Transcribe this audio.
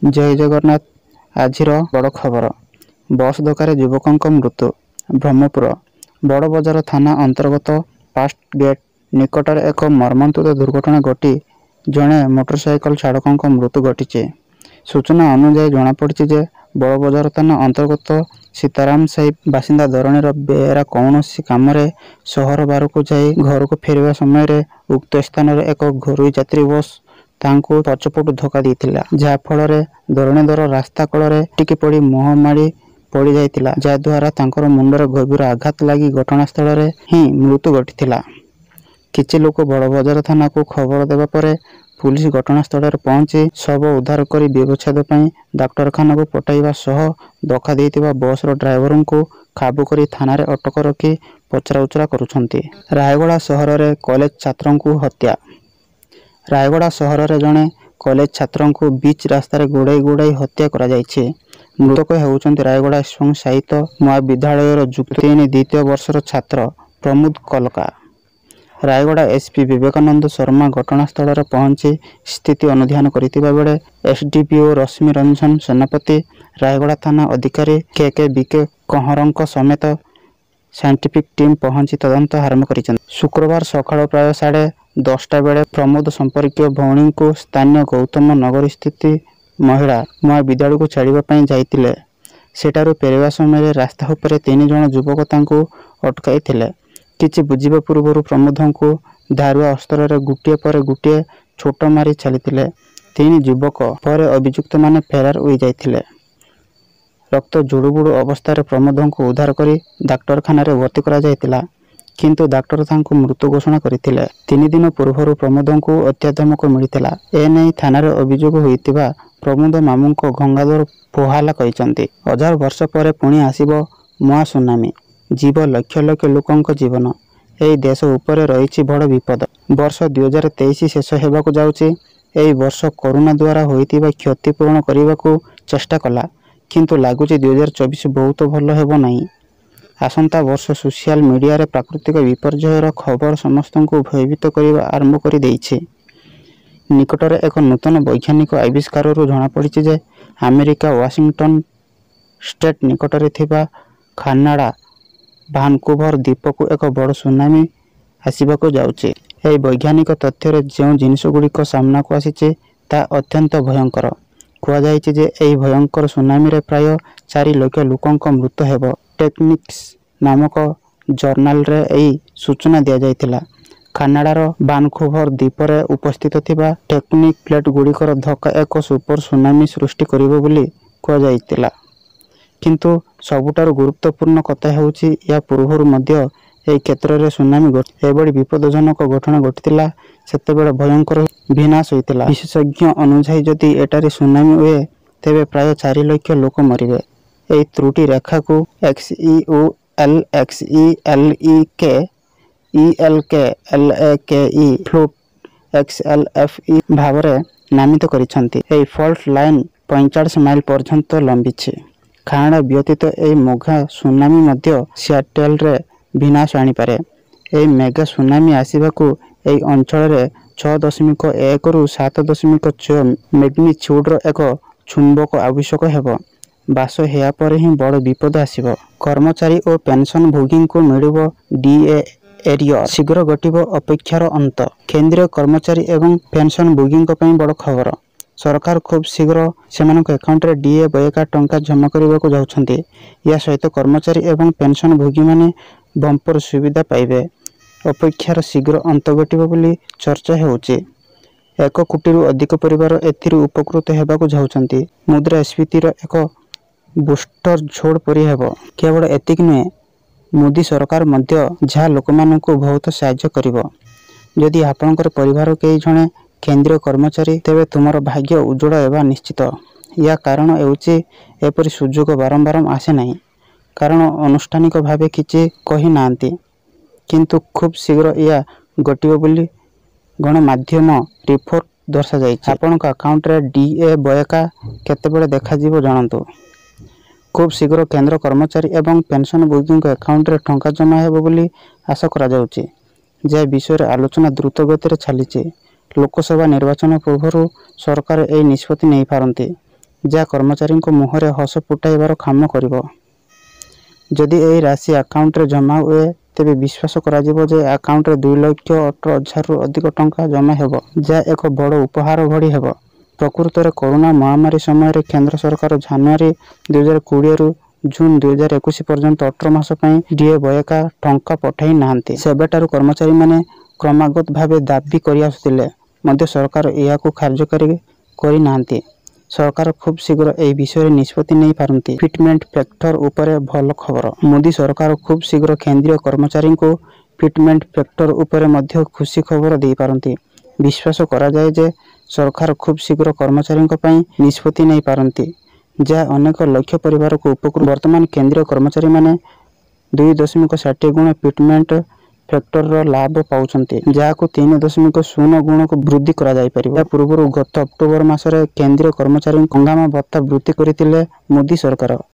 जय जगन्नाथ। आजिर बड़ खबर बस धक्का युवकों मृत्यु। ब्रह्मपुर बड़ बजार थाना अंतर्गत फास्ट गेट निकटर एक मर्मन्तुद दुर्घटना घटी जड़े मोटरसाइकल चालकों मृत्यु घटी। सूचना अनुसार जमापड़ी जे बड़ बजार थाना अंतर्गत सीताराम साहि बासिंदा धरणीर बेहेरा कौन कम सहर बार को जाई घर को फेरवा समय उक्त स्थान एक घरोई यात्री बस तांको पछपटू धक्का देइथिला, जहा फल धरणीधर रास्ता कड़े टिके पड़ी मुह माड़ी पड़ जाइथिला, जहाद्वारा तांकर मुंडर गभीर आघात लगी घटनास्थल ही मृत्यु घटीथिला। किछि लोक बड़ बजार थाना को खबर देवा परे पुलिस घटनास्थल पहुंची शव उद्धार कर व्यवच्छेद पर डाक्तरखाना को पठाइबा सह धक्का देइथिबा बसर ड्राइवर को काबू करी थाना रे अटक रखी पचराउचरा करुछंती। रायगड़ा सहर रे कॉलेज छात्रों को हत्या। रायगड़ा सहर रे जड़े कॉलेज छात्रों को बीच रास्तार गोड़ाई गोड़ाई हत्या करा जायछि। मृतक होउछंती रायगड़ा स्वयं साहित्य महाविद्यालय जुक्त 3 द्वितीय वर्षर छात्र प्रमोद कलका। रायगड़ा एसपी विवेकानंद शर्मा घटनास्थल पहुंची स्थिति अनुध्यान करथिबा बेले एसडीपीओ रश्मि रंजन सेनापति, रायगड़ा थाना अधिकारी के बीके कहरंक समेत साइंटिफिक टीम पहुंची तदंत आरंभ करिसेंती। शुक्रवार सकाळ प्राय 10:30 बेले प्रमोद संपर्कीय भौणी को स्थानीय गौतम नगर स्थित महिला महाविद्यालय को छाड़िबा जाइतिले। सेठारु फेरिबा समय रास्ता उपरे 3 जण युवक तांको अटकाइथिले। किछि बुझिबा पूर्व प्रमोद को धारुआ अस्त्र रे गुटिए पर गुटिए छोट मारी चलीथिले। 3 युवक पर अभियुक्त माने फेरार होई जाइथिले। रक्त जुड़ुबुड़ु अवस्था प्रमोद को उद्धार करी डाक्तरखाना रे भर्ती करा जाइतिला, किंतु डाक्टर तांको मृत्यु घोषणा करथिले। 3 दिन पूर्व प्रमोद को हत्या धमक मिलिथिला। एने थाना रे अभियोग होइतिबा प्रमोद मामू को गंगाधर पोहाला कहिसंती। 1000 वर्ष पर पुणी आसीबो महा सुनामी, जीव लक्ष लक्ष लोकंक जीवन। एई देश उपरे रहिछि बड़ विपद। वर्ष 2023 शेष हेबाकु जाउछि। एई वर्ष कोरोना द्वारा होइतिबा क्षति पूर्ण करिबाकु चेष्टा कला, किंतु लागुछि 2024 बहुत भल हेबो नाही। आसंता वर्ष सोशल मीडिया रे प्राकृतिक विपर्ययर खबर समस्त को भयभीत करने आरंभ कर देइछि। निकटर एक नूतन वैज्ञानिक आविष्कार जना पड़ी जे अमेरिका वाशिंगटन स्टेट निकटर थिबा कानाडा भानकुवर द्वीप को एक बड़ सुनामी आसवाक जाउछि। एही वैज्ञानिक तथ्य जो जिनसगुड़िक सामना को आसीचे ता अत्यंत भयंकर। कह जाइछि जे एही भयंकर सुनामी रे प्राय 4 लाख लोकंक मृत्यु हेबो। टेक्निक्स नामक जर्नाल रे एही सूचना दिया जाइथिला। कानाडार भानकुवर द्वीप रे उपस्थित थिबा टेक्निक प्लेट गुड़िकर धक्का एक सुपर सुनामी सृष्टि करिबो बोली कह जाइथिला, किंतु सबुठार गुरुत्वपूर्ण कथा हेउछि या पूर्वरु मध्य एही क्षेत्र रे सुनामी एबडी विपदजनक घटना घटिथिला। सेतेबेले भयंकर विनाश होइथिला। विशेषज्ञ अनुसार जदि एटारे सुनामी हुए तेबे प्राय 4 लाख लोक मरिबे। एही त्रुटि रेखा को XEOL XELK flute XLFE Bhavre नामित करिसंती। एही फॉल्ट लाइन 45 माइल पर्यंत लंबिछि। कानाडा व्यतीत एही मोघा सुनामी मध्य सियाटल रे विनाश आनी पारे। एही मेगा सुनामी आसीबाकू एही अंचल रे 6.1 रु 7.6 मैग्नीट्यूड एक चुंबक आवश्यक हेबो। बास हेया पर ही बड़ विपद आसीबो। कर्मचारी और पेंशन भोगी को मिलिबो डीए एरिया शीघ्र घटिबो अपेक्षार अंत। केंद्रीय कर्मचारी एवं पेंशन भोगी बड़ खबर। सरकार खूब शीघ्र सेमानक अकाउंट रे डीए बयका टंका जमा करने को जाउछंती। या सहित कर्मचारी एवं पेंशन भोगी माने बंपर सुविधा पाइबे। अपेक्षार शीघ्र अंत घटिबो बोली चर्चा हेउछि। 1 कोटी अधिक परिवार एथिरु उपकृत हेबाकू जाउछंती। मुद्रास्फीतिर एक बूस्टर झोड़ परि हेबो। केवल एतिक नुहे, मोदी सरकार मध्य जहाँ लोक मानक बहुत साहाय्य करिवो। यदि आपणकर परिवार कई जणे केंद्रीय कर्मचारी तेबे तुमर भाग्य उज्जवल हेबा निश्चित। या कारण हेउछि एपरि सुजोग बारंबार आसे नाही, कारण अनुष्ठानिक भावे किछि कहि नांती, किंतु खूब शीघ्र या घटिबो बोली गणमाध्यम रिपोर्ट दर्शा जाइछि। आपणक अकाउंट रे डीए बयका केतेबेले देखा जिवो जानंतु। खूब शीघ्र केंद्र कर्मचारी एवं पेंशन भोगी अकाउंट रे टंका जमा हेबो बोली आशा करा जाउछि। जे विषय आलोचना द्रुत गति रे चलीछि। लोकसभा निर्वाचन पूर्व सरकार ए निष्पत्ति नहीं पारती। ଯାହା କର୍ମଚାରୀଙ୍କ ମୁହଁରେ ହସ ଫୁଟାଇବାର କାମ କରିବ। ଯଦି ଏହି ରାଶି ଆକାଉଣ୍ଟରେ ଜମା ହୁଏ ତେବେ ବିଶ୍ୱାସ କରାଯିବ ଯେ ଆକାଉଣ୍ଟରେ 2,18,000ରୁ ଅଧିକ ଟଙ୍କା ଜମା ହେବ, ଯାହା ଏକ ବଡ଼ ଉପହାର ଭଳି ହେବ। ପ୍ରକୃତରେ କରୋନା ମହାମାରୀ ସମୟରେ କେନ୍ଦ୍ର ସରକାର ଜାନୁଆରୀ 2020ରୁ ଜୁନ୍ 2021 ପର୍ଯ୍ୟନ୍ତ 18 ମାସ ପାଇଁ ଡିଏ ବକେୟା ଟଙ୍କା ପଠାଇ ନାହାନ୍ତି। ସେବେଠାରୁ କର୍ମଚାରୀମାନେ କ୍ରମାଗତ ଭାବେ ଦାବି କରିଆସୁଥିଲେ ମଧ୍ୟ ସରକାର ଏହାକୁ କାର୍ଯ୍ୟକାରୀ କରିନାହାନ୍ତି। ସରକାର ଖୁବ୍ ଶୀଘ୍ର ଏହି ବିଷୟରେ ନିଷ୍ପତ୍ତି ନେଇପାରନ୍ତି। ଫିଟମେଣ୍ଟ ଫ୍ୟାକ୍ଟର ଉପରେ ଭଲ ଖବର। ମୋଦି ସରକାର ଖୁବ୍ ଶୀଘ୍ର କେନ୍ଦ୍ରୀୟ କର୍ମଚାରୀଙ୍କୁ ଫିଟମେଣ୍ଟ ଫ୍ୟାକ୍ଟର ଉପରେ ମଧ୍ୟ ଖୁସି ଖବର ଦେଇପାରନ୍ତି। ବିଶ୍ୱାସ କରାଯାଏ ଯେ ସରକାର ଖୁବ୍ ଶୀଘ୍ର କର୍ମଚାରୀଙ୍କ ପାଇଁ ନିଷ୍ପତ୍ତି ନେଇପାରନ୍ତି, ଯାହା ଅନେକ ଲକ୍ଷ ପରିବାରକୁ ଉପକୃତ। ବର୍ତ୍ତମାନ କେନ୍ଦ୍ରୀୟ କର୍ମଚାରୀମାନେ 2.60 ଗୁଣ ଫିଟମେଣ୍ଟ ଫ୍ୟାକ୍ଟରର ଲାଭ ପାଉଛନ୍ତି, ଯାହାକୁ 3.0 ଗୁଣକୁ ବୃଦ୍ଧି କରାଯାଇପାରିବ। ଏହା ପୂର୍ବରୁ ଗତ ଅକ୍ଟୋବର ମାସରେ କେନ୍ଦ୍ରୀୟ କର୍ମଚାରୀଙ୍କୁ ହଙ୍ଗାମା ଭତ୍ତା ବୃଦ୍ଧି କରିଥିଲେ ମୋଦି ସରକାର।